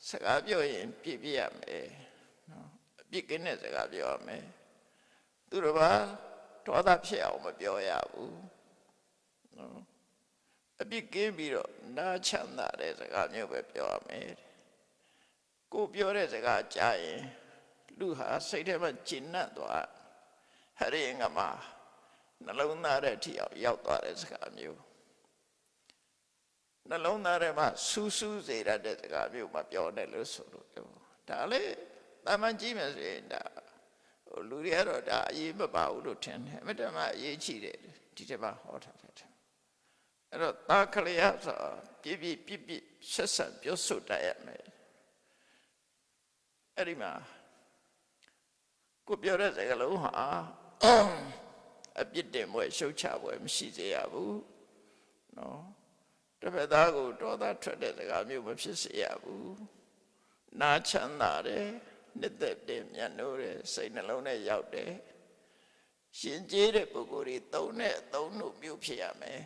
စကားပြောရင်ပြည့်ပြည့်ရမယ်နော်အပြစ်ကင်းတဲ့စကားပြောရမယ်သူတို့ဘာဒေါသဖြစ်အောင်မပြောရဘူးနော်အပြစ်ကင်းပြီးတော့နားချမ်းသာတဲ့စကားမျိုးပဲပြောရမယ်ကိုပြောတဲ့စကားကြားရင်လူဟာစိတ်ထဲမှာကျဉ်းနှံ့သွားဟရိငါမှာနှလုံးသားထဲထိအောင်ရောက်သွားတဲ့စကားမျိုးနှလုံးသားထဲမှာစူးစူးစေတတ်တဲ့စကားမျိုးမှပြောတယ်လို့ဆိုလို့ဒါလေတာမန်ကြည့်မယ်ဆိုရင်ဒါလူတွေကတော့ဒါအရေးမပါဘူးလို့ထင်တယ်အမှန်တမ်းအရေးကြီးတယ်ဒီထဲမှာဟောထားတယ်အဲ့တော့တာခလျာဆိုပြပြဆက်ဆက်ပြောဆိုတတ်ရမယ်အဲ့ဒီမှာကိုပြောတဲ့စကားလုံးဟာအပြစ်တင်ပွဲရှုတ်ချပွဲမရှိစေရဘူးနော်တစ်ဖက်သားကိုဒေါသထွက်တဲ့စကားမျိုးမဖြစ်စေရဘူးနားချမ်းသာတယ်နှစ်သက်တယ်မြတ်နိုးတယ်စိတ်နှလုံးနဲ့ရောက်တယ်ရှင်ကျေးတဲ့ပုဂ္ဂိုလ်တွေသုံးတဲ့အသုံးတို့မျိုးဖြစ်ရမယ်